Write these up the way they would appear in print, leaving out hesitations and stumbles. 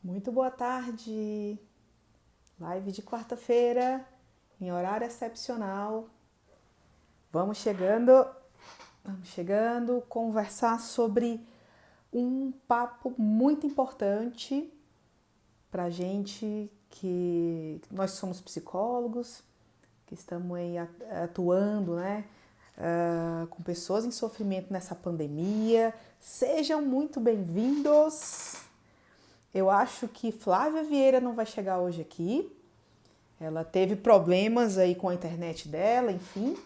Muito boa tarde. Live de quarta-feira, em horário excepcional. Vamos chegando, conversar sobre um papo muito importante para gente que nós somos psicólogos, que estamos aí atuando, né, com pessoas em sofrimento nessa pandemia. Sejam muito bem-vindos. Eu acho que Flávia Vieira não vai chegar hoje aqui. Ela teve problemas aí com a internet dela, enfim.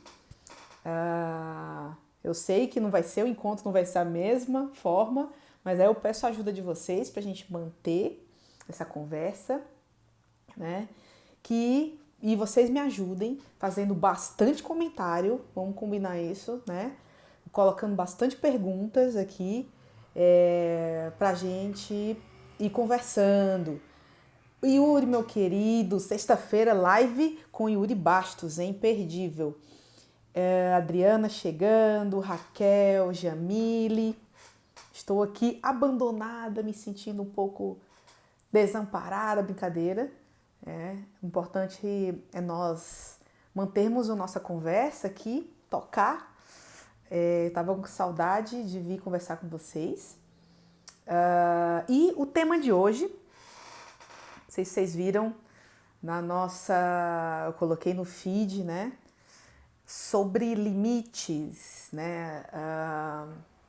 Eu sei que não vai ser, o encontro não vai ser a mesma forma, mas aí eu peço a ajuda de vocês para a gente manter essa conversa, né? E vocês me ajudem fazendo bastante comentário, vamos combinar isso, né? Colocando bastante perguntas aqui para a gente ir conversando. Yuri, meu querido, sexta-feira, live com Yuri Bastos, hein? Imperdível. Adriana chegando, Raquel, Jamile. Estou aqui abandonada, me sentindo um pouco desamparada, brincadeira. O importante é nós mantermos a nossa conversa aqui, tocar. Estava com saudade de vir conversar com vocês. E o tema de hoje, não sei se vocês viram na nossa, eu coloquei no feed, né? Sobre limites, né?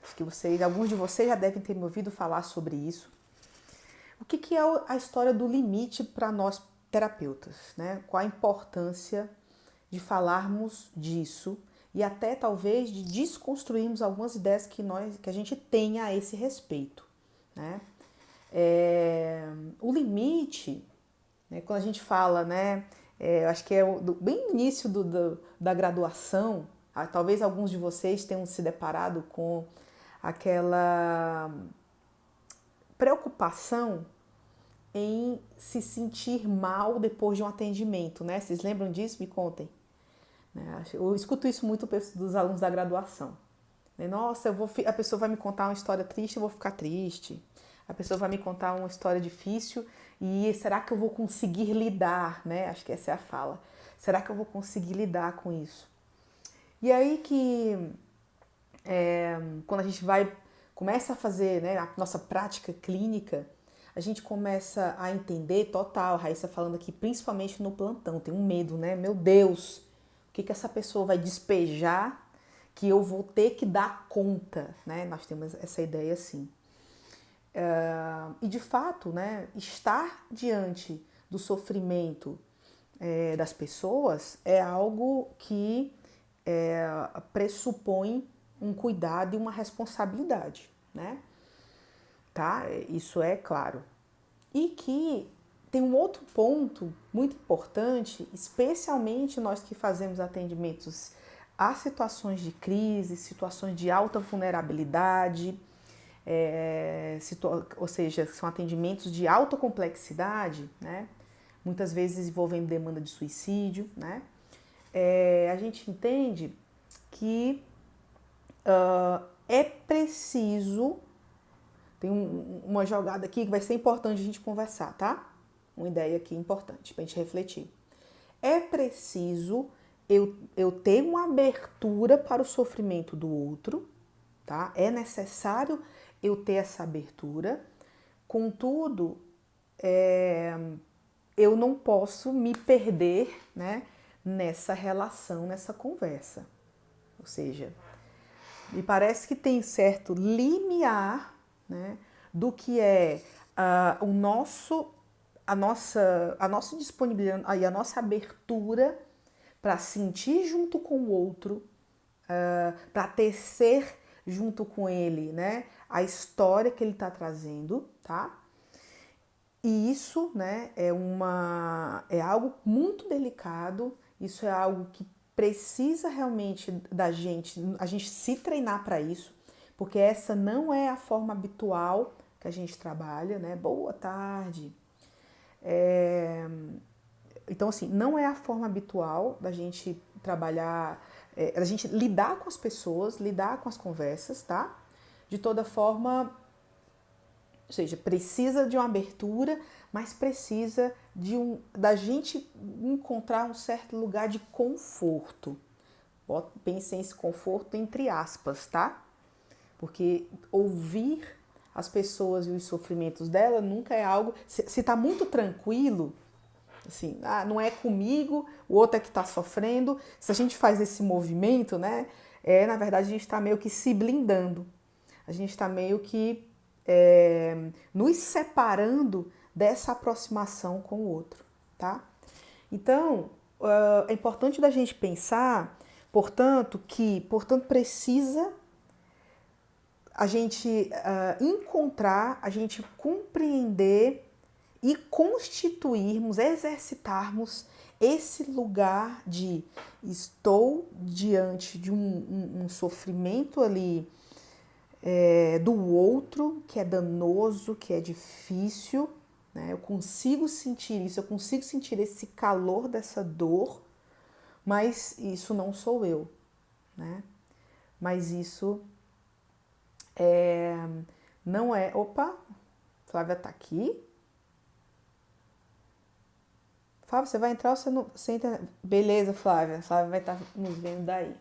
Acho que alguns de vocês já devem ter me ouvido falar sobre isso. O que é a história do limite para nós terapeutas, né? Qual a importância de falarmos disso e até talvez de desconstruirmos algumas ideias que a gente tenha a esse respeito, né? O limite, né, quando a gente fala, né, acho que é bem no início da graduação, talvez alguns de vocês tenham se deparado com aquela preocupação em se sentir mal depois de um atendimento, né? Vocês lembram disso? Me contem. Eu escuto isso muito dos alunos da graduação. Nossa, a pessoa vai me contar uma história triste, eu vou ficar triste. A pessoa vai me contar uma história difícil e será que eu vou conseguir lidar, né? Acho que essa é a fala. Será que eu vou conseguir lidar com isso? E aí que quando a gente começa a fazer, né, a nossa prática clínica, a gente começa a entender total, Raíssa falando aqui, principalmente no plantão, tem um medo, né? Meu Deus, o que essa pessoa vai despejar que eu vou ter que dar conta, né? Nós temos essa ideia assim. E de fato, né, estar diante do sofrimento das pessoas é algo que pressupõe um cuidado e uma responsabilidade, né? Tá? Isso é claro. E que tem um outro ponto muito importante, especialmente nós que fazemos atendimentos a situações de crise, situações de alta vulnerabilidade, ou seja, são atendimentos de alta complexidade, né? Muitas vezes envolvendo demanda de suicídio, né? A gente entende que é preciso, tem uma jogada aqui que vai ser importante a gente conversar, tá? Uma ideia aqui importante para a gente refletir. É preciso eu ter uma abertura para o sofrimento do outro, tá? É necessário eu ter essa abertura, contudo, eu não posso me perder, né, nessa relação, nessa conversa. Ou seja, me parece que tem certo limiar, né, do que é a nossa disponibilidade e a nossa abertura para sentir junto com o outro, para tecer junto com ele, né, a história que ele está trazendo, tá? E isso, né, é algo muito delicado, isso é algo que precisa realmente da gente, a gente se treinar para isso, porque essa não é a forma habitual que a gente trabalha, né? Boa tarde. Então, assim, não é a forma habitual da gente trabalhar, da gente lidar com as pessoas, lidar com as conversas, tá? De toda forma, Ou seja, precisa de uma abertura, mas precisa da gente encontrar um certo lugar de conforto. Pense nesse conforto entre aspas, tá? Porque ouvir as pessoas e os sofrimentos dela nunca é algo... Se tá muito tranquilo, assim, não é comigo, o outro é que tá sofrendo. Se a gente faz esse movimento, né? Na verdade, a gente está meio que se blindando. A gente está meio que nos separando dessa aproximação com o outro, tá? Então, é importante da gente pensar, portanto, precisa a gente encontrar, a gente compreender e constituirmos, exercitarmos esse lugar de estou diante de um sofrimento ali do outro, que é danoso, que é difícil, né? Eu consigo sentir isso, eu consigo sentir esse calor dessa dor, mas isso não sou eu, né? Mas isso não é... Opa, Flávia tá aqui. Flávia, você vai entrar ou você não... Você entra... Beleza, Flávia. Flávia vai estar nos vendo daí.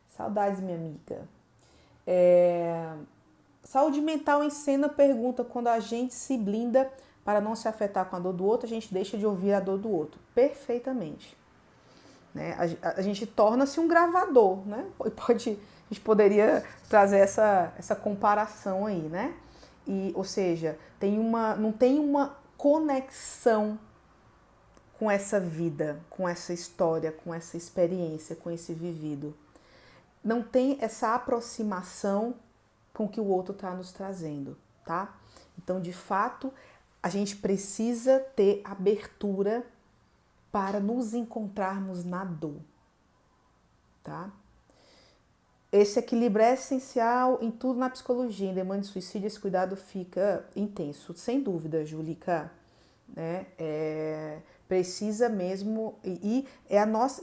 Saudades, minha amiga. Saúde mental em cena pergunta: quando a gente se blinda para não se afetar com a dor do outro, a gente deixa de ouvir a dor do outro. Perfeitamente. Né? A gente torna-se um gravador, né? A gente poderia trazer essa comparação aí, né? Ou seja, não tem uma conexão com essa vida, com essa história, com essa experiência, com esse vivido. Não tem essa aproximação com o que o outro está nos trazendo, tá? Então, de fato, a gente precisa ter abertura para nos encontrarmos na dor, tá? Esse equilíbrio é essencial em tudo na psicologia. Em demanda de suicídio, esse cuidado fica intenso, sem dúvida, Julica, né? Precisa mesmo, e é a nossa,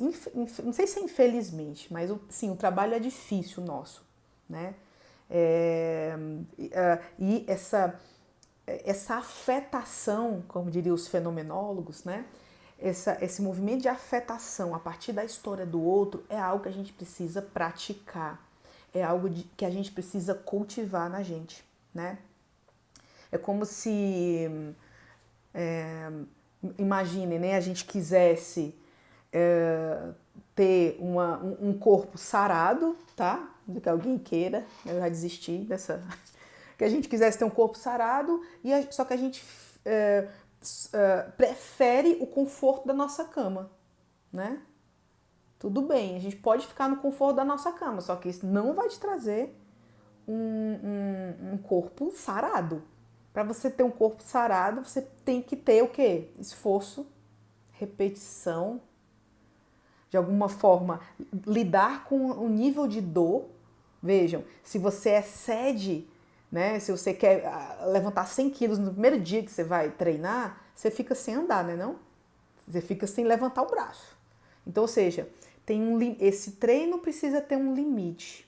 não sei se é infelizmente, mas sim, o trabalho é difícil nosso, né? E essa afetação, como diriam os fenomenólogos, né? Esse movimento de afetação a partir da história do outro é algo que a gente precisa praticar, é algo que a gente precisa cultivar na gente, né? É como se, imagine, né, a gente quisesse ter um corpo sarado, tá? Do que alguém queira, eu já desisti dessa... Que a gente quisesse ter um corpo sarado, só que a gente prefere o conforto da nossa cama, né? Tudo bem, a gente pode ficar no conforto da nossa cama, só que isso não vai te trazer um corpo sarado. Para você ter um corpo sarado, você tem que ter o quê? Esforço, repetição, de alguma forma lidar com o nível de dor. Vejam, se você excede, né, se você quer levantar 100 quilos no primeiro dia que você vai treinar, você fica sem andar, né, não? Você fica sem levantar o braço. Então, ou seja, esse treino precisa ter um limite,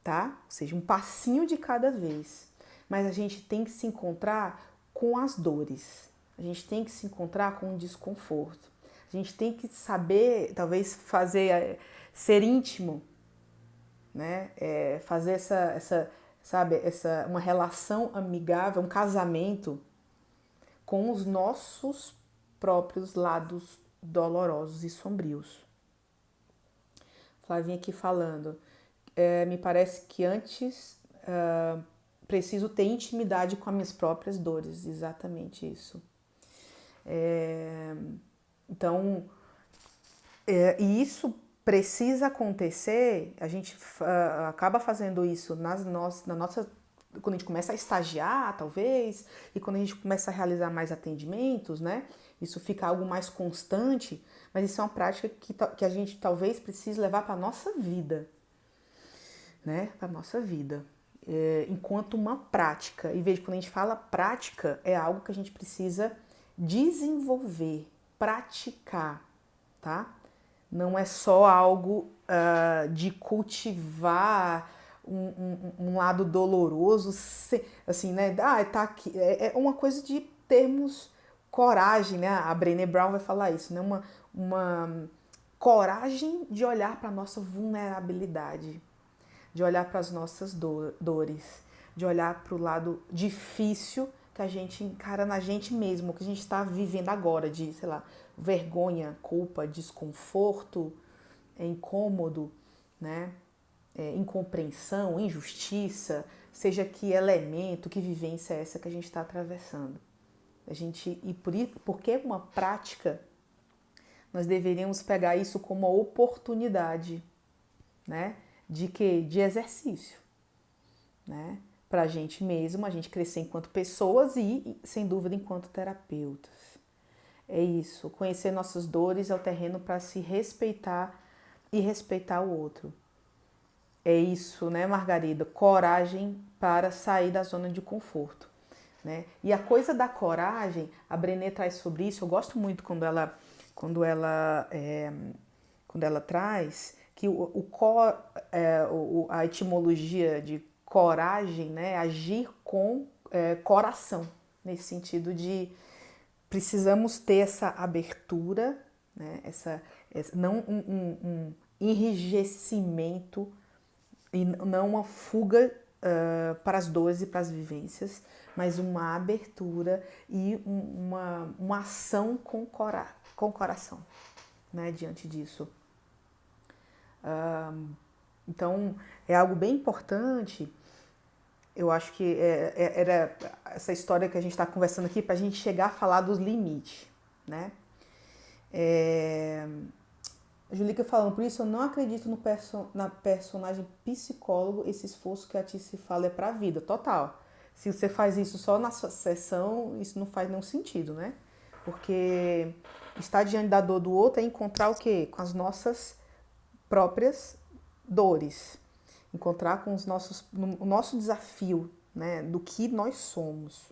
tá? Ou seja, um passinho de cada vez. Mas a gente tem que se encontrar com as dores. A gente tem que se encontrar com o desconforto. A gente tem que saber, talvez, ser íntimo, né? Fazer uma relação amigável, um casamento com os nossos próprios lados dolorosos e sombrios. Flavinha aqui falando, me parece que antes preciso ter intimidade com as minhas próprias dores, exatamente isso. Então, e isso precisa acontecer, a gente acaba fazendo isso na nossa, quando a gente começa a estagiar, talvez, e quando a gente começa a realizar mais atendimentos, né? Isso fica algo mais constante, mas isso é uma prática que a gente talvez precise levar para a nossa vida, né? Para a nossa vida. Enquanto uma prática. E veja, quando a gente fala prática, é algo que a gente precisa desenvolver, praticar, tá? Não é só algo de cultivar um lado doloroso, assim, né? Ah, tá aqui. É uma coisa de termos coragem, né? A Brené Brown vai falar isso, né? Uma coragem de olhar para a nossa vulnerabilidade, de olhar para as nossas dores, de olhar para o lado difícil que a gente encara na gente mesmo, que a gente está vivendo agora, de, sei lá, vergonha, culpa, desconforto, incômodo, né? Incompreensão, injustiça, seja que elemento, que vivência é essa que a gente está atravessando. Porque é uma prática, nós deveríamos pegar isso como uma oportunidade, né? De exercício, né? Para a gente mesmo, a gente crescer enquanto pessoas e, sem dúvida, enquanto terapeutas. É isso, conhecer nossas dores é o terreno para se respeitar e respeitar o outro. É isso, né, Margarida? Coragem para sair da zona de conforto, né? E a coisa da coragem, a Brené traz sobre isso. Eu gosto muito quando ela traz que a etimologia de coragem, né, agir com coração, nesse sentido de precisamos ter essa abertura, né, não um enrijecimento e não uma fuga para as dores e para as vivências, mas uma abertura e uma ação com coração, né, diante disso. Então, é algo bem importante. Eu acho que era essa história que a gente está conversando aqui para a gente chegar a falar dos limites, né? Julica falando, por isso eu não acredito na personagem psicólogo, esse esforço que a ti se fala é pra vida, total. Se você faz isso só na sua sessão, isso não faz nenhum sentido, né? Porque estar diante da dor do outro é encontrar o quê? Com as nossas próprias dores. Encontrar com o nosso desafio, né? Do que nós somos.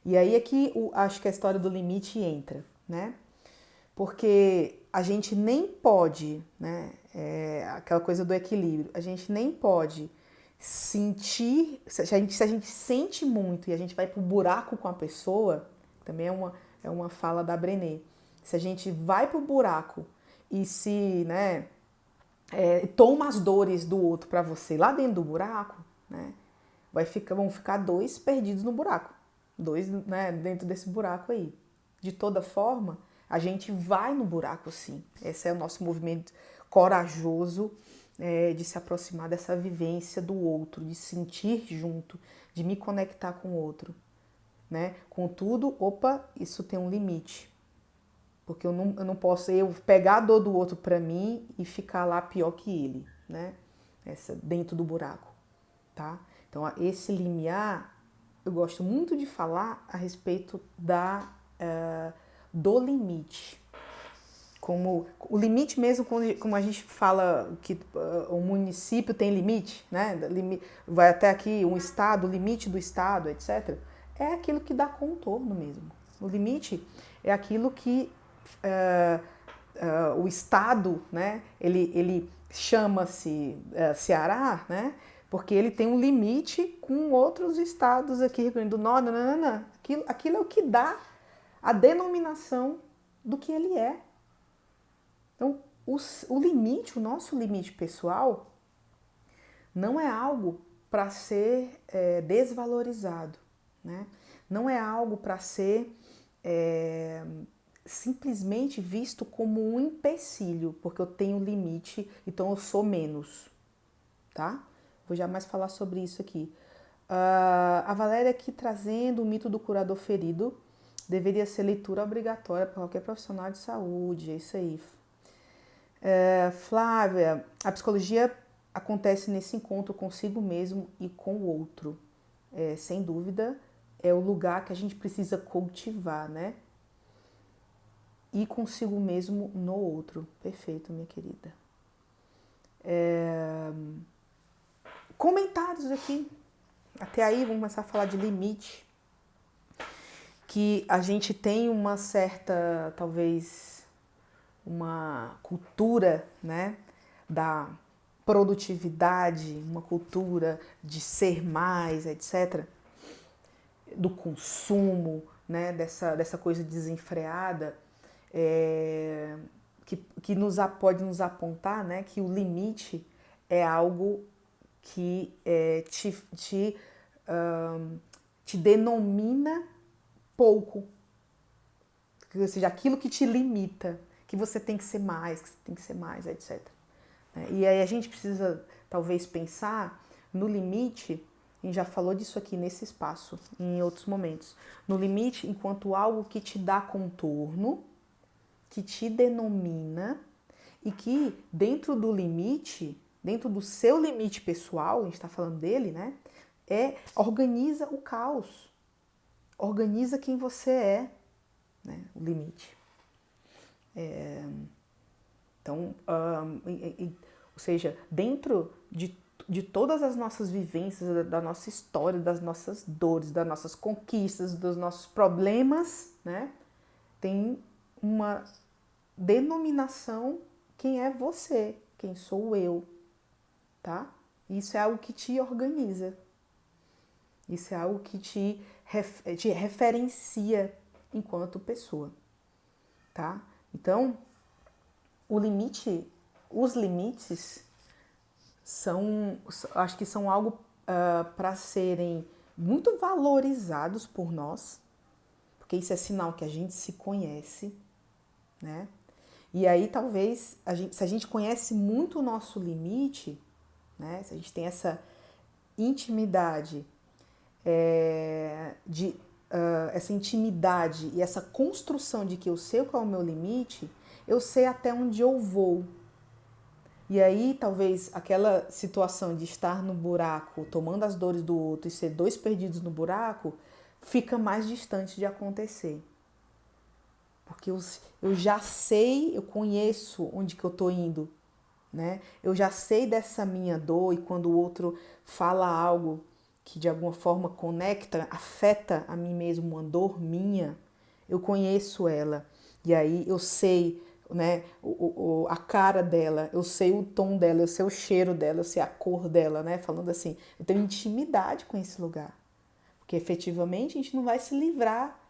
E aí é que acho que a história do limite entra, né? Porque a gente nem pode, né, aquela coisa do equilíbrio, a gente nem pode sentir, se a gente sente muito e a gente vai pro buraco com a pessoa, também é uma fala da Brené, se a gente vai pro buraco e se, né, toma as dores do outro para você lá dentro do buraco, né, vão ficar dois perdidos no buraco, dois, né, dentro desse buraco aí. De toda forma, a gente vai no buraco sim. Esse é o nosso movimento corajoso de se aproximar dessa vivência do outro, de sentir junto, de me conectar com o outro, né? Contudo, isso tem um limite. Porque eu não posso pegar a dor do outro para mim e ficar lá pior que ele, né? Dentro do buraco, tá? Então, esse limiar, eu gosto muito de falar a respeito do limite. Como o limite mesmo, como a gente fala que o município tem limite, né? Vai até aqui um estado, o limite do estado, etc. É aquilo que dá contorno mesmo. O limite é aquilo que o estado, né? Ele chama-se Ceará, né? Porque ele tem um limite com outros estados aqui, Rio Grande do Norte, nanana. Aquilo é o que dá a denominação do que ele é. Então, o limite, o nosso limite pessoal, não é algo para ser desvalorizado, né? Não é algo para ser simplesmente visto como um empecilho, porque eu tenho limite, então eu sou menos, tá? Vou jamais falar sobre isso aqui. A Valéria aqui trazendo o mito do curador ferido, deveria ser leitura obrigatória para qualquer profissional de saúde, é isso aí. Flávia, a psicologia acontece nesse encontro consigo mesmo e com o outro. Sem dúvida, é o lugar que a gente precisa cultivar, né? E consigo mesmo no outro. Perfeito, minha querida. Comentários aqui. Até aí, vamos começar a falar de limite. Que a gente tem uma certa, talvez, uma cultura, né, produtividade, uma cultura de ser mais, etc., do consumo, né, dessa coisa desenfreada, que pode nos apontar, né, que o limite é algo que te denomina pouco, ou seja, aquilo que te limita, que você tem que ser mais, etc. E aí a gente precisa, talvez, pensar no limite, a gente já falou disso aqui nesse espaço, em outros momentos, no limite enquanto algo que te dá contorno, que te denomina e que dentro do limite, dentro do seu limite pessoal, a gente está falando dele, né? Organiza o caos, organiza quem você é, né? O limite. Então, ou seja, dentro de todas as nossas vivências, da nossa história, das nossas dores, das nossas conquistas, dos nossos problemas, né? Tem uma denominação: quem é você, quem sou eu, tá? Isso é algo que te organiza. Isso é algo que te referencia enquanto pessoa, tá? Então, os limites acho que são algo para serem muito valorizados por nós, porque isso é sinal que a gente se conhece, né? E aí talvez, se a gente conhece muito o nosso limite, né? Se a gente tem essa intimidade, essa intimidade e essa construção de que eu sei qual é o meu limite, eu sei até onde eu vou. E aí, talvez, aquela situação de estar no buraco, tomando as dores do outro e ser dois perdidos no buraco, fica mais distante de acontecer. Porque eu já sei, eu conheço onde que eu tô indo, né? Eu já sei dessa minha dor, e quando o outro fala algo que de alguma forma conecta, afeta a mim mesmo, uma dor minha, eu conheço ela. E aí eu sei, né, a cara dela, eu sei o tom dela, eu sei o cheiro dela, eu sei a cor dela, né? Falando assim, eu tenho intimidade com esse lugar. Porque efetivamente a gente não vai se livrar,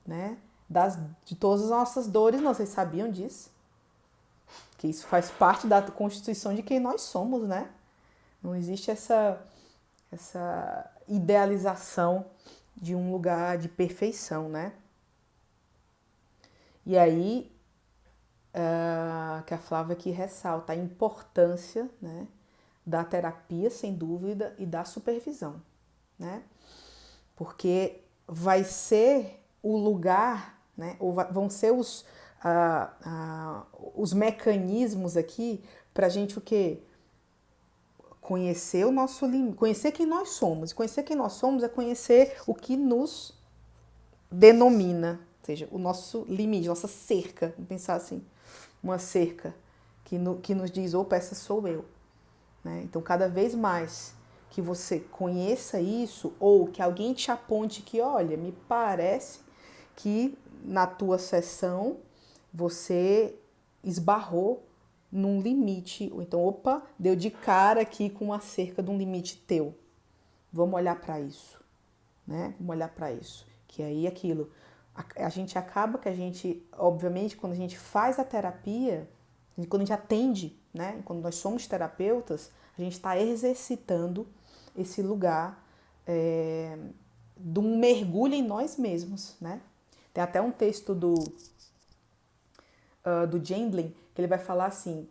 né, de todas as nossas dores, não. Vocês sabiam disso? Que isso faz parte da constituição de quem nós somos, né? Não existe essa idealização de um lugar de perfeição, né? E aí, que a Flávia aqui ressalta a importância, né, da terapia, sem dúvida, e da supervisão, né? Porque vai ser o lugar, né, ou vão ser os mecanismos aqui para a gente o quê? Conhecer o nosso limite, conhecer quem nós somos. E conhecer quem nós somos é conhecer o que nos denomina, ou seja, o nosso limite, nossa cerca. Vamos pensar assim, uma cerca que nos diz: opa, essa sou eu. Né? Então, cada vez mais que você conheça isso, ou que alguém te aponte que, olha, me parece que na tua sessão você esbarrou num limite, ou então, opa, deu de cara aqui com uma cerca de um limite teu. Vamos olhar para isso, né? Vamos olhar para isso. Que aí aquilo, a gente acaba que a gente, obviamente, quando a gente faz a terapia, quando a gente atende, né? Quando nós somos terapeutas, a gente está exercitando esse lugar de um mergulho em nós mesmos, né? Tem até um texto do Gendlin, que ele vai falar assim,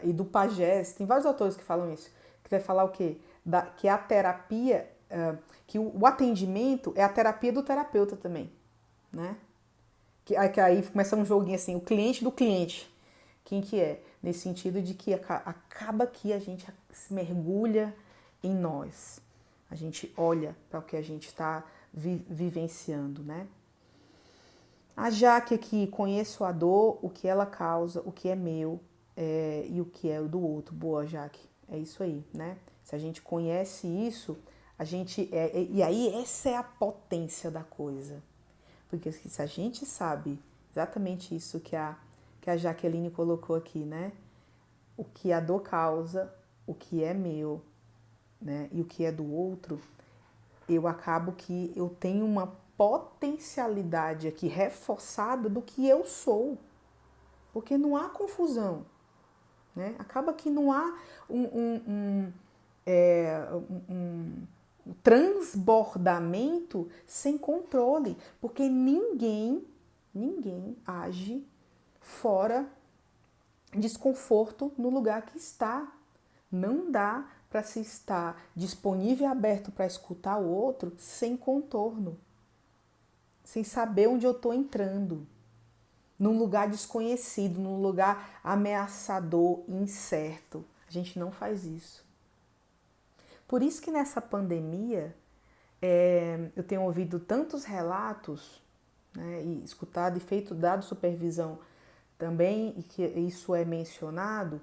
e do Pagés, tem vários autores que falam isso, que vai falar o quê? Que a terapia, que o atendimento é a terapia do terapeuta também, né? Que aí começa um joguinho assim, o cliente do cliente. Quem que é? Nesse sentido de que acaba que a gente se mergulha em nós. A gente olha para o que a gente está vivenciando, né? A Jaque aqui, conheço a dor, o que ela causa, o que é meu e o que é o do outro. Boa, Jaque. É isso aí, né? Se a gente conhece isso, a gente... e aí essa é a potência da coisa. Porque se a gente sabe exatamente isso que a Jaqueline colocou aqui, né? o que a dor causa, o que é meu, né, e o que é do outro, eu acabo que eu tenho uma potencialidade aqui reforçada do que eu sou, porque não há confusão, né? Acaba que não há um transbordamento sem controle, porque ninguém age fora desconforto no lugar que está. Não dá para se estar disponível e aberto para escutar o outro sem contorno, sem saber onde eu estou entrando, num lugar desconhecido, num lugar ameaçador, incerto. A gente não faz isso. Por isso que nessa pandemia eu tenho ouvido tantos relatos, né, e escutado e feito dado supervisão também, e que isso é mencionado,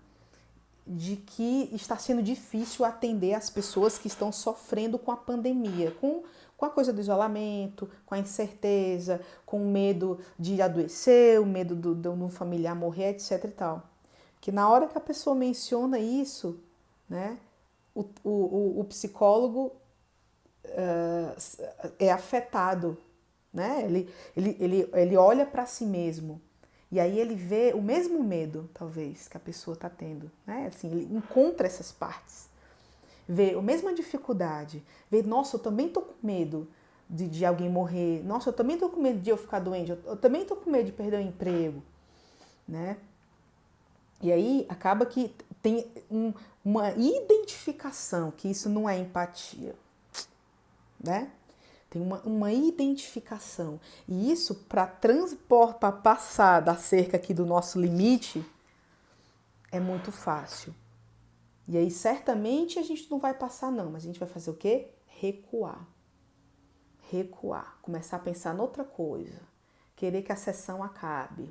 de que está sendo difícil atender as pessoas que estão sofrendo com a pandemia, com a coisa do isolamento, com a incerteza, com o medo de adoecer, o medo de um familiar morrer, etc e tal. Que na hora que a pessoa menciona isso, né, o psicólogo é afetado, né? Ele olha para si mesmo e aí ele vê o mesmo medo, talvez, que a pessoa está tendo, né? Assim, ele encontra essas partes, vê a mesma dificuldade, vê, nossa, eu também tô com medo de alguém morrer, nossa, eu também tô com medo de eu ficar doente, eu também tô com medo de perder o emprego, né? E aí acaba que tem uma identificação, que isso não é empatia, né? Tem uma identificação. E isso, para passar da cerca aqui do nosso limite, é muito fácil. E aí, certamente, a gente não vai passar, não. Mas a gente vai fazer o quê? Recuar. Recuar. Começar a pensar noutra coisa. Querer que a sessão acabe.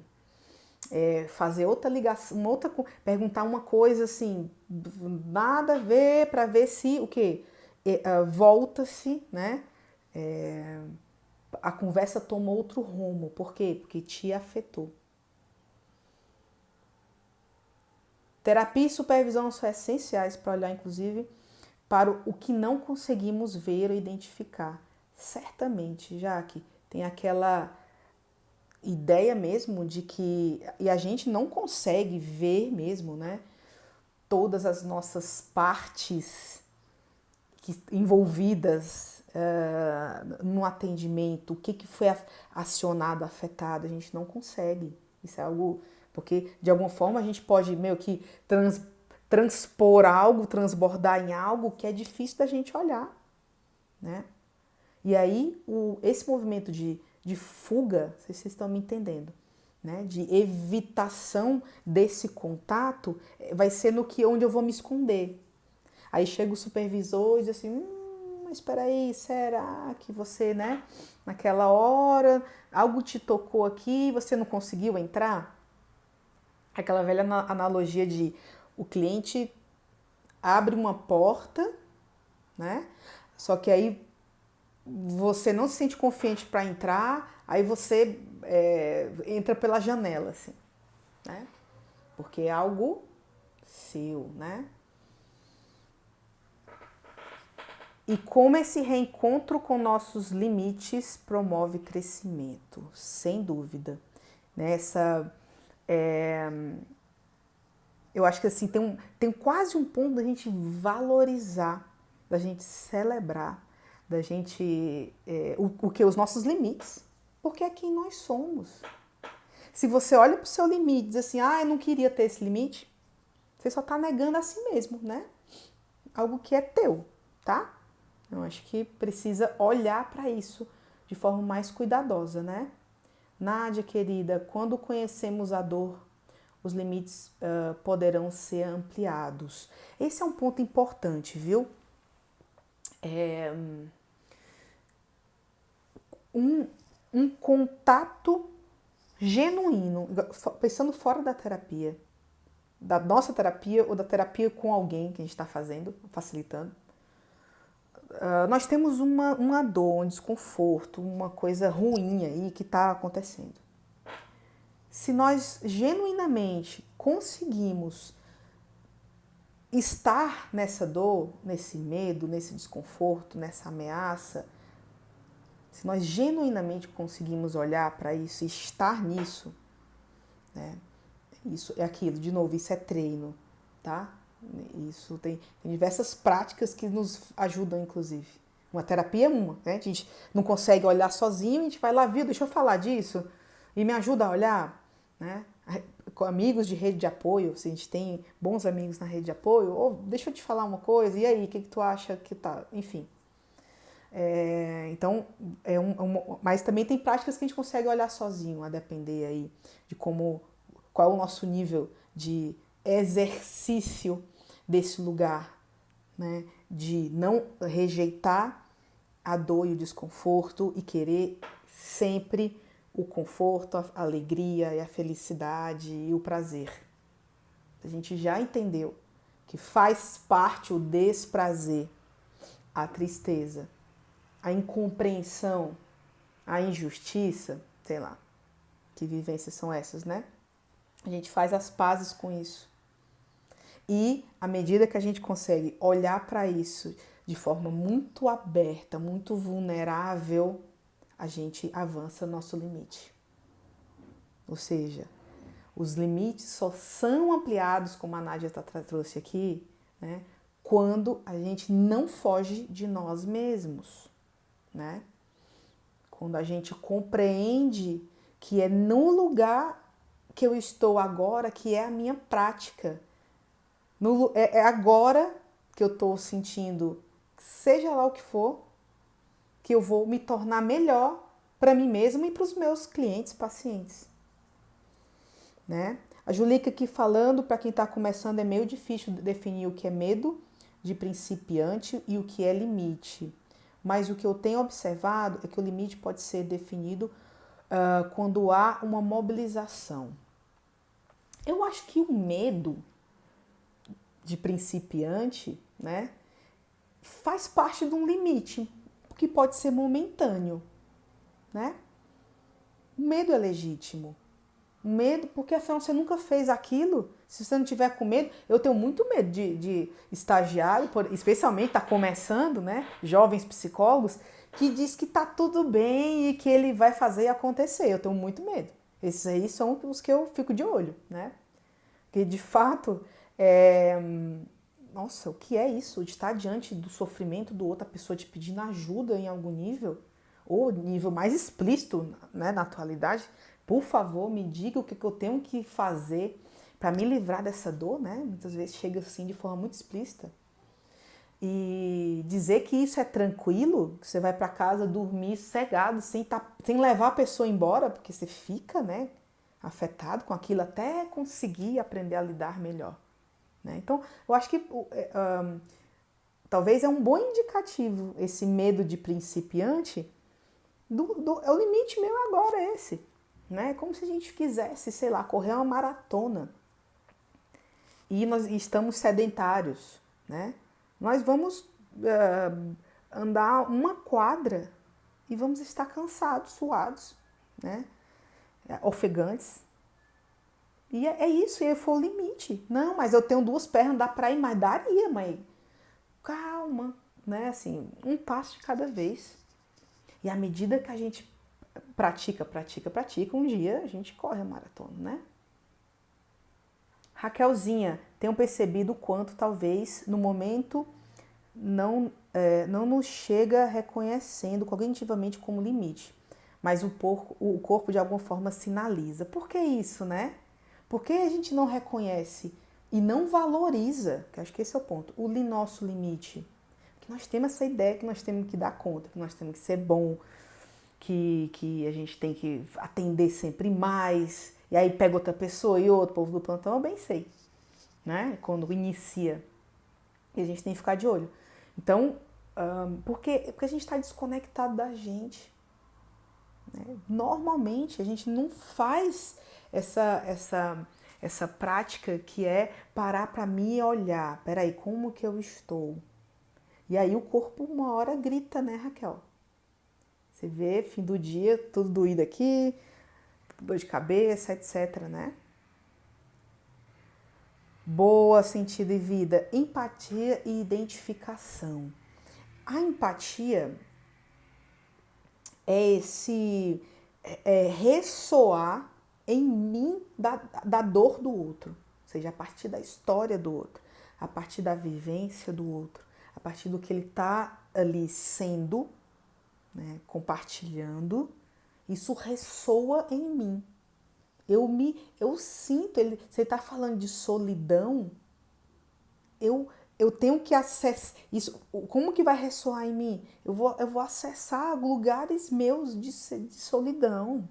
Fazer outra ligação, perguntar uma coisa assim, nada a ver, para ver se o quê? Volta-se, né? A conversa toma outro rumo. Por quê? Porque te afetou. Terapia e supervisão são essenciais para olhar, inclusive, para o que não conseguimos ver ou identificar. Certamente, já que tem aquela ideia mesmo de que... E a gente não consegue ver mesmo, né? Todas as nossas partes envolvidas no atendimento, o que foi acionado, afetado, a gente não consegue. Isso é algo... Porque, de alguma forma, a gente pode meio que transpor algo, transbordar em algo que é difícil da gente olhar, né? E aí, esse movimento de fuga, não sei se vocês estão me entendendo, né? De evitação desse contato, vai ser onde eu vou me esconder. Aí chega o supervisor e diz assim, mas espera aí, será que você, né? Naquela hora, algo te tocou aqui e você não conseguiu entrar? Aquela velha analogia de o cliente abre uma porta, né? Só que aí você não se sente confiante para entrar, aí você entra pela janela, assim, né? Porque é algo seu, né? E como esse reencontro com nossos limites promove crescimento, sem dúvida. Nessa... eu acho que assim, tem quase um ponto da gente valorizar, da gente celebrar, da gente... os nossos limites, porque é quem nós somos. Se você olha para o seu limite e diz assim, eu não queria ter esse limite, você só está negando a si mesmo, né? Algo que é teu, tá? Eu acho que precisa olhar para isso de forma mais cuidadosa, né? Nádia, querida, quando conhecemos a dor, os limites poderão ser ampliados. Esse é um ponto importante, viu? Um contato genuíno, pensando fora da terapia, da nossa terapia ou da terapia com alguém que a gente está fazendo, facilitando. Nós temos uma dor, um desconforto, uma coisa ruim aí que está acontecendo. Se nós genuinamente conseguimos estar nessa dor, nesse medo, nesse desconforto, nessa ameaça, se nós genuinamente conseguimos olhar para isso e estar nisso, né? Isso é aquilo, de novo, isso é treino, tá? Isso tem diversas práticas que nos ajudam, inclusive. Uma terapia é uma, né? A gente não consegue olhar sozinho, a gente vai lá, viu, deixa eu falar disso, e me ajuda a olhar, né? Com amigos de rede de apoio, se a gente tem bons amigos na rede de apoio, ou deixa eu te falar uma coisa, e aí, o que tu acha que tá? Enfim. Então, mas também tem práticas que a gente consegue olhar sozinho, a depender aí de qual é o nosso nível de exercício desse lugar, né? De não rejeitar a dor e o desconforto e querer sempre o conforto, a alegria e a felicidade e o prazer. A gente já entendeu que faz parte o desprazer, a tristeza, a incompreensão, a injustiça, sei lá, que vivências são essas, né? A gente faz as pazes com isso. E à medida que a gente consegue olhar para isso de forma muito aberta, muito vulnerável, a gente avança nosso limite. Ou seja, os limites só são ampliados, como a Nádia trouxe aqui, né, quando a gente não foge de nós mesmos, né? Quando a gente compreende que é no lugar que eu estou agora que é a minha prática. É agora que eu estou sentindo, seja lá o que for, que eu vou me tornar melhor para mim mesma e para os meus clientes, pacientes. Né? A Julica aqui falando, para quem está começando, é meio difícil definir o que é medo de principiante e o que é limite. Mas o que eu tenho observado é que o limite pode ser definido quando há uma mobilização. Eu acho que o medo de principiante, né, faz parte de um limite, que pode ser momentâneo, né? O medo é legítimo. O medo, porque afinal você nunca fez aquilo. Se você não tiver com medo, eu tenho muito medo de estagiário, especialmente está começando, né? Jovens psicólogos, que diz que tá tudo bem e que ele vai fazer acontecer. Eu tenho muito medo. Esses aí são os que eu fico de olho, né? Porque de fato, nossa, o que é isso? De estar diante do sofrimento do outro, a pessoa te pedindo ajuda em algum nível, ou nível mais explícito, né, na atualidade. Por favor, me diga o que eu tenho que fazer para me livrar dessa dor, né? Muitas vezes chega assim de forma muito explícita. E dizer que isso é tranquilo, que você vai para casa dormir cegado, sem levar a pessoa embora, porque você fica, né, afetado com aquilo até conseguir aprender a lidar melhor. Né? Então, eu acho que talvez é um bom indicativo esse medo de principiante. É o limite meu agora esse. Né? Como se a gente quisesse, sei lá, correr uma maratona e nós estamos sedentários. Né? Nós vamos andar uma quadra e vamos estar cansados, suados, né? Ofegantes. E é isso, e aí foi o limite. Não, mas eu tenho 2 pernas, dá pra ir, mas daria, mãe. Calma, né? Assim, um passo de cada vez. E à medida que a gente pratica, um dia a gente corre a maratona, né? Raquelzinha, tenho percebido o quanto talvez no momento não nos chega reconhecendo cognitivamente como limite, mas o corpo de alguma forma sinaliza. Por que isso, né? Por que a gente não reconhece e não valoriza, que acho que esse é o ponto, o nosso limite? Porque nós temos essa ideia que nós temos que dar conta, que nós temos que ser bom, que a gente tem que atender sempre mais, e aí pega outra pessoa e outro, povo do plantão, eu bem sei, né? Quando inicia, e a gente tem que ficar de olho. Então, porque a gente está desconectado da gente. Né? Normalmente, a gente não faz essa prática que é parar para mim e olhar. Peraí, como que eu estou? E aí o corpo uma hora grita, né, Raquel? Você vê, fim do dia, tudo doído aqui, dor de cabeça, etc, né? Boa, sentido e vida. Empatia e identificação. A empatia é esse ressoar em mim da dor do outro, ou seja, a partir da história do outro, a partir da vivência do outro, a partir do que ele está ali sendo, né, compartilhando, isso ressoa em mim. Eu sinto, você está falando de solidão, eu tenho que acessar isso. Como que vai ressoar em mim? Eu vou acessar lugares meus de solidão,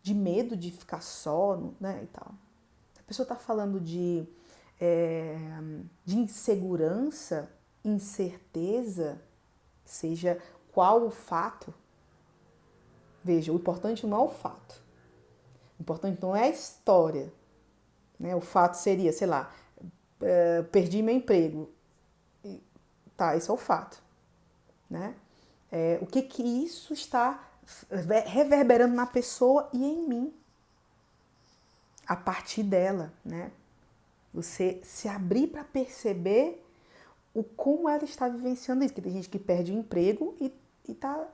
de medo de ficar só, né, e tal. A pessoa está falando de insegurança, incerteza, seja qual o fato. Veja, o importante não é o fato. O importante não é a história. Né? O fato seria, sei lá, perdi meu emprego. Tá, esse é o fato. Né? O que isso está reverberando na pessoa e em mim. A partir dela, né? Você se abrir para perceber como ela está vivenciando isso. Porque tem gente que perde o emprego e tá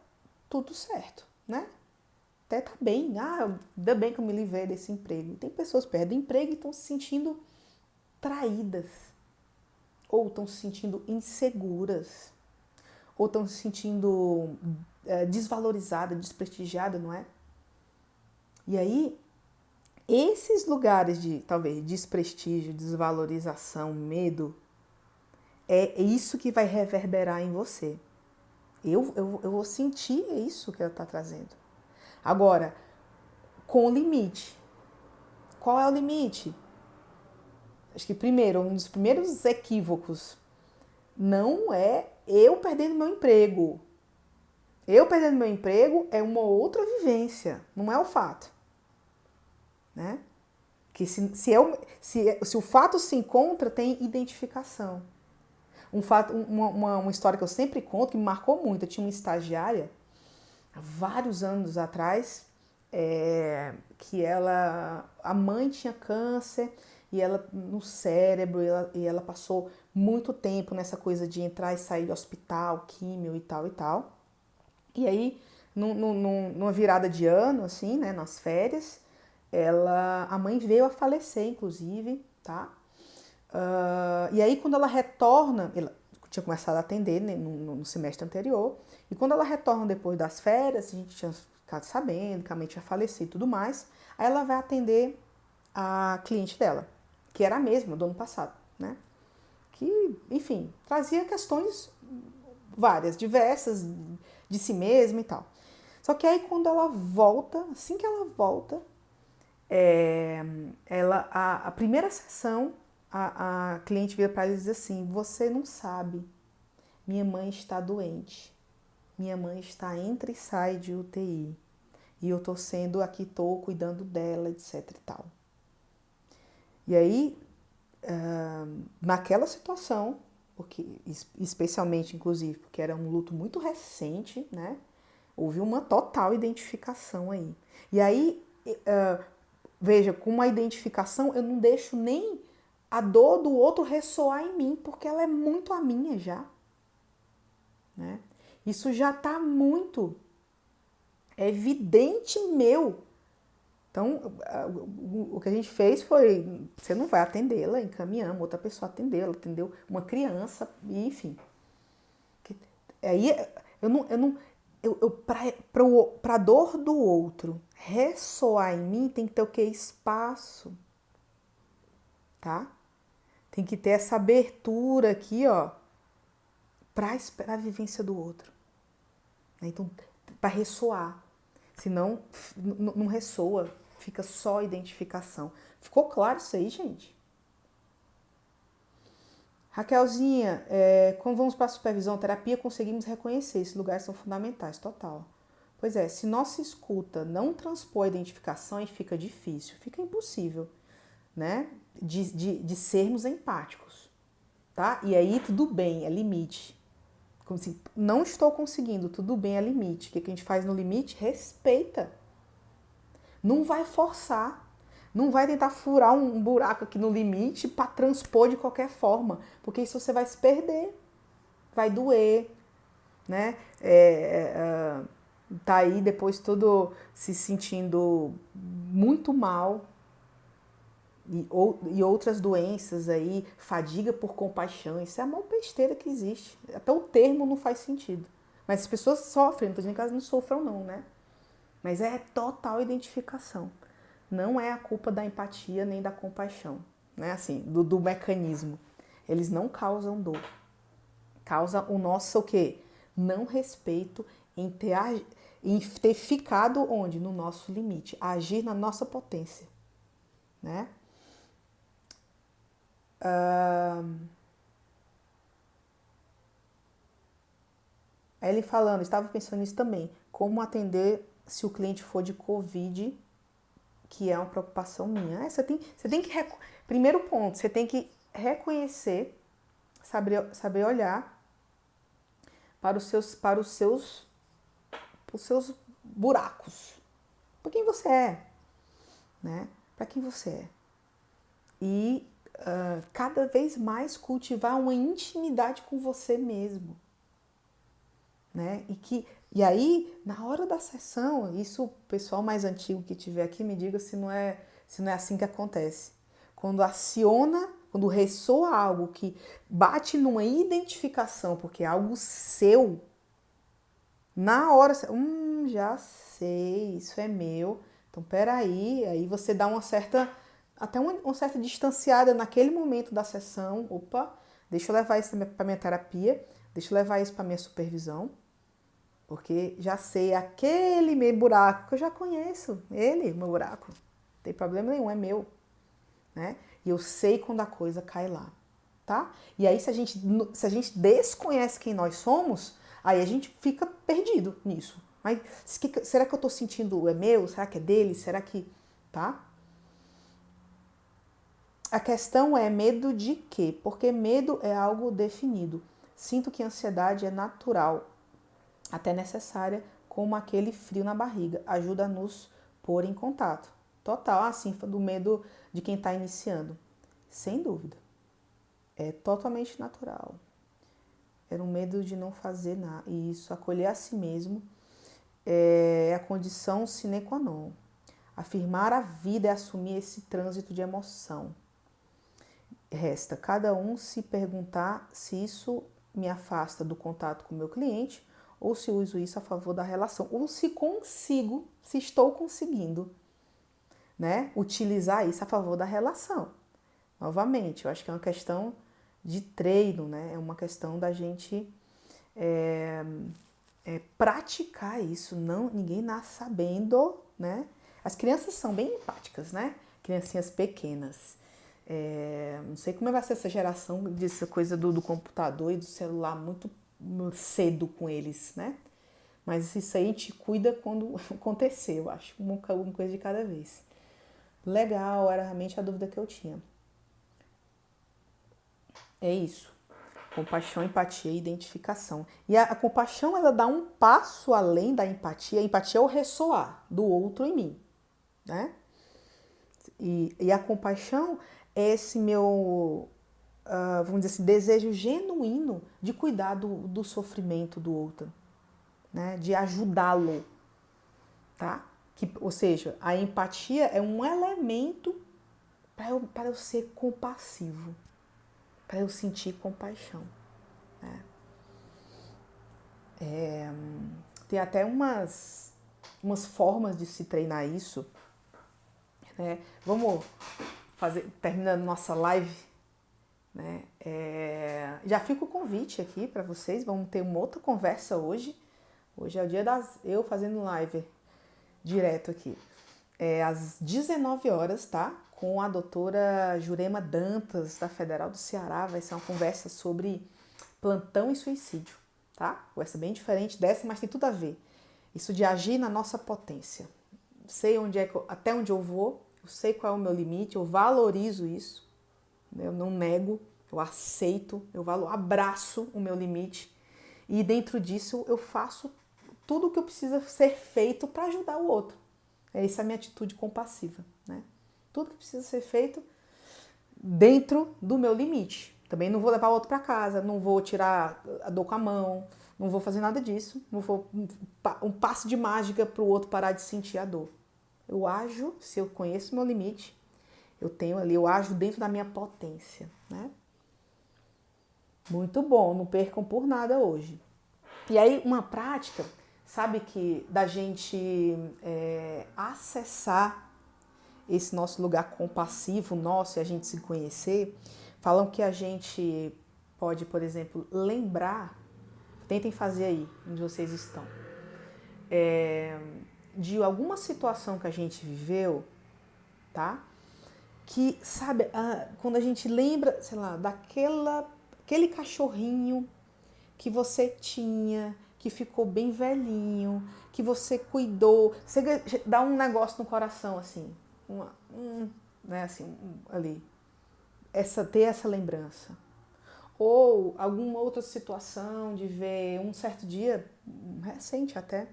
tudo certo, né? Até tá bem. Ainda bem que eu me livrei desse emprego. Tem pessoas que perdem emprego e estão se sentindo traídas. Ou estão se sentindo inseguras. Ou estão se sentindo desvalorizadas, desprestigiadas, não é? E aí, esses lugares de, talvez, desprestígio, desvalorização, medo, é isso que vai reverberar em você. Eu vou sentir isso que ela está trazendo. Agora, com limite. Qual é o limite? Acho que primeiro, um dos primeiros equívocos não é eu perdendo meu emprego. Eu perdendo meu emprego é uma outra vivência, não é o fato. Né? Que se o fato se encontra, tem identificação. Uma história que eu sempre conto, que me marcou muito. Eu tinha uma estagiária, há vários anos atrás, que a mãe tinha câncer e ela no cérebro, e ela passou muito tempo nessa coisa de entrar e sair do hospital, químio e tal e tal. E aí, numa virada de ano, assim, né, nas férias, a mãe veio a falecer, inclusive, tá? E aí, quando ela retorna, ela tinha começado a atender, né, no semestre anterior, e quando ela retorna depois das férias, a gente tinha ficado sabendo que a mãe tinha falecido e tudo mais, aí ela vai atender a cliente dela, que era a mesma do ano passado, né? Que, enfim, trazia questões várias, diversas, de si mesma e tal. Só que aí, quando ela volta, assim que ela volta, a primeira sessão, a cliente vira para ela e diz assim: você não sabe, minha mãe está doente, minha mãe está entra e sai de UTI, e eu tô cuidando dela, etc e tal. E aí, naquela situação, porque, especialmente, inclusive, porque era um luto muito recente, né? Houve uma total identificação aí. E aí, veja, com uma identificação, eu não deixo nem a dor do outro ressoar em mim, porque ela é muito a minha já. Né? Isso já está muito evidente meu. Então, o que a gente fez foi, você não vai atendê-la, encaminhamos outra pessoa atendê-la, atendeu uma criança, e enfim. Aí, para a dor do outro ressoar em mim, tem que ter o quê? Espaço. Tá? Tem que ter essa abertura aqui, ó, para esperar a vivência do outro. Então, para ressoar. Senão, não ressoa, fica só identificação. Ficou claro isso aí, gente? Raquelzinha, quando vamos para a supervisão, terapia, conseguimos reconhecer. Esses lugares são fundamentais, total. Pois é, se nossa escuta não transpor a identificação, aí fica difícil, fica impossível, né? De sermos empáticos, tá? E aí tudo bem, é limite. Como assim, não estou conseguindo, tudo bem, é limite. O que a gente faz no limite? Respeita. Não vai forçar. Não vai tentar furar um buraco aqui no limite para transpor de qualquer forma, porque isso você vai se perder, vai doer, né? Tá aí depois todo se sentindo muito mal e outras doenças aí, fadiga por compaixão, isso é a maior besteira que existe. Até o termo não faz sentido. Mas as pessoas sofrem, não tô dizendo que elas não sofram não, né? Mas é total identificação. Não é a culpa da empatia nem da compaixão, né? Assim, do mecanismo. Eles não causam dor. Causa o nosso o quê? Não respeito em ter ficado onde? No nosso limite. Agir na nossa potência, né? Ele falando, estava pensando nisso também. Como atender se o cliente for de Covid, que é uma preocupação minha. Você tem que. Primeiro ponto, você tem que reconhecer, saber olhar para os seus buracos. Para quem você é, né? Para quem você é. E cada vez mais cultivar uma intimidade com você mesmo, né? E aí, na hora da sessão, isso o pessoal mais antigo que tiver aqui me diga se não é assim que acontece. Quando ressoa algo que bate numa identificação, porque é algo seu, na hora, já sei, isso é meu. Então, peraí, aí você dá uma certa distanciada naquele momento da sessão. Opa, deixa eu levar isso para minha terapia, deixa eu levar isso para minha supervisão, porque já sei aquele meu buraco que eu já conheço, meu buraco. Não tem problema nenhum, é meu, né? E eu sei quando a coisa cai lá, tá? E aí se a gente desconhece quem nós somos, aí a gente fica perdido nisso. Mas será que eu tô sentindo é meu? Será que é dele? Será que, tá? A questão é medo de quê? Porque medo é algo definido. Sinto que a ansiedade é natural, até necessária, como aquele frio na barriga. Ajuda a nos pôr em contato. Total, assim, do medo de quem está iniciando. Sem dúvida. É totalmente natural. Era um medo de não fazer nada. E isso, acolher a si mesmo, é a condição sine qua non. Afirmar a vida é assumir esse trânsito de emoção. Resta cada um se perguntar se isso me afasta do contato com o meu cliente ou se uso isso a favor da relação, ou se estou conseguindo, né, utilizar isso a favor da relação. Novamente, eu acho que é uma questão de treino, né? É uma questão da gente praticar isso. Não, ninguém nasce sabendo, né? As crianças são bem empáticas, né? Criancinhas pequenas. Não sei como vai ser essa geração dessa coisa do computador e do celular muito cedo com eles, né? Mas isso aí a gente cuida quando acontecer, eu acho. Uma coisa de cada vez. Legal, era realmente a dúvida que eu tinha. É isso. Compaixão, empatia e identificação. E a compaixão, ela dá um passo além da empatia. A empatia é o ressoar do outro em mim, né? E a compaixão é esse meu, vamos dizer assim, desejo genuíno de cuidar do sofrimento do outro, né? De ajudá-lo, tá? Ou seja, a empatia é um elemento para eu ser compassivo, para eu sentir compaixão, né? Tem até umas formas de se treinar isso, né? Vamos fazer, terminando nossa live, né? Já fica o convite aqui para vocês, vamos ter uma outra conversa hoje. Hoje é o dia eu fazendo live direto aqui. Às 19 horas, tá? Com a doutora Jurema Dantas, da Federal do Ceará. Vai ser uma conversa sobre plantão e suicídio, tá? Conversa bem diferente dessa, mas tem tudo a ver. Isso de agir na nossa potência. Sei até onde eu vou, eu sei qual é o meu limite, eu valorizo isso, eu não nego, eu aceito, abraço o meu limite e dentro disso eu faço tudo o que precisa ser feito para ajudar o outro. Essa é a minha atitude compassiva, né? Tudo que precisa ser feito dentro do meu limite. Também não vou levar o outro para casa, não vou tirar a dor com a mão, não vou fazer nada disso. Não vou um passo de mágica para o outro parar de sentir a dor. Eu ajo, se eu conheço meu limite, eu ajo dentro da minha potência, né? Muito bom, não percam por nada hoje. E aí, uma prática, sabe, que da gente acessar esse nosso lugar compassivo nosso e a gente se conhecer, falam que a gente pode, por exemplo, lembrar, tentem fazer aí onde vocês estão, de alguma situação que a gente viveu, tá? Que, sabe, quando a gente lembra, sei lá, aquele cachorrinho que você tinha, que ficou bem velhinho, que você cuidou, você dá um negócio no coração, assim, né, assim, ali, ter essa lembrança. Ou alguma outra situação de ver um certo dia, recente até,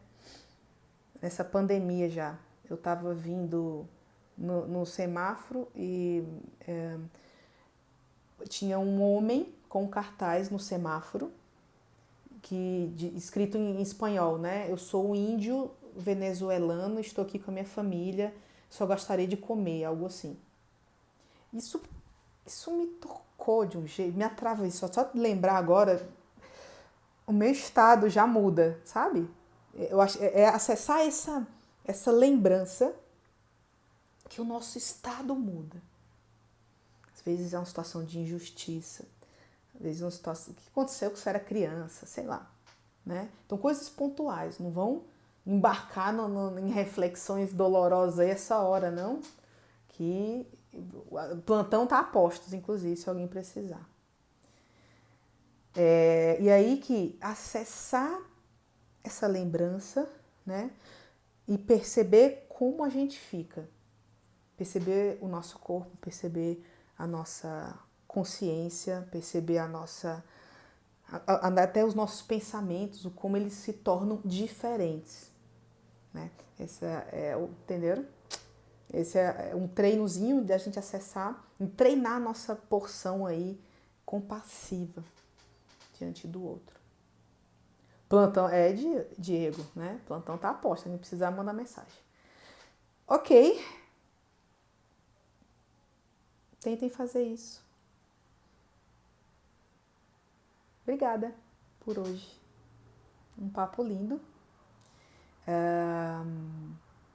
nessa pandemia já, eu estava vindo no semáforo e tinha um homem com um cartaz no semáforo escrito em espanhol, né? Eu sou um índio venezuelano, estou aqui com a minha família, só gostaria de comer, algo assim. Isso me tocou de um jeito, me atravessou. Só de lembrar agora, o meu estado já muda, sabe? Eu acho acessar essa lembrança que o nosso estado muda. Às vezes é uma situação de injustiça, às vezes é uma situação que aconteceu quando você era criança, sei lá, né? Então coisas pontuais, não vão embarcar em reflexões dolorosas aí essa hora, não, que o plantão tá a postos, inclusive, se alguém precisar. E aí que acessar essa lembrança, né? E perceber como a gente fica. Perceber o nosso corpo, perceber a nossa consciência, perceber até os nossos pensamentos, como eles se tornam diferentes, né? Entenderam? Esse é um treinozinho de a gente acessar, treinar a nossa porção aí compassiva diante do outro. Plantão Diego, né? Plantão tá a posto, nem precisar mandar mensagem. Ok. Tentem fazer isso. Obrigada por hoje. Um papo lindo.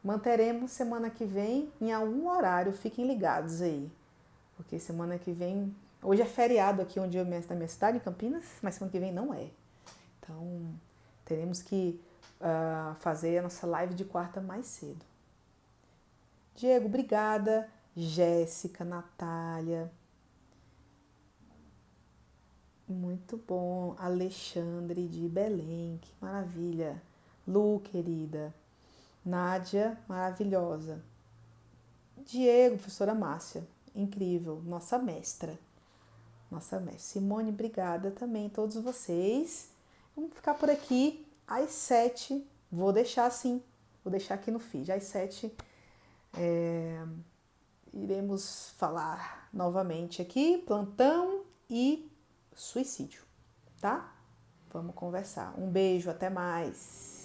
Manteremos semana que vem em algum horário. Fiquem ligados aí. Porque semana que vem... Hoje é feriado aqui onde na minha cidade, em Campinas, mas semana que vem não é. Então, teremos que fazer a nossa live de quarta mais cedo. Diego, obrigada. Jéssica, Natália. Muito bom. Alexandre de Belém, que maravilha. Lu, querida. Nádia, maravilhosa. Diego, professora Márcia, incrível. Nossa mestra. Simone, obrigada também, todos vocês. Vamos ficar por aqui às 7. Vou deixar aqui no feed. Às 7 iremos falar novamente aqui, plantão e suicídio, tá? Vamos conversar. Um beijo, até mais.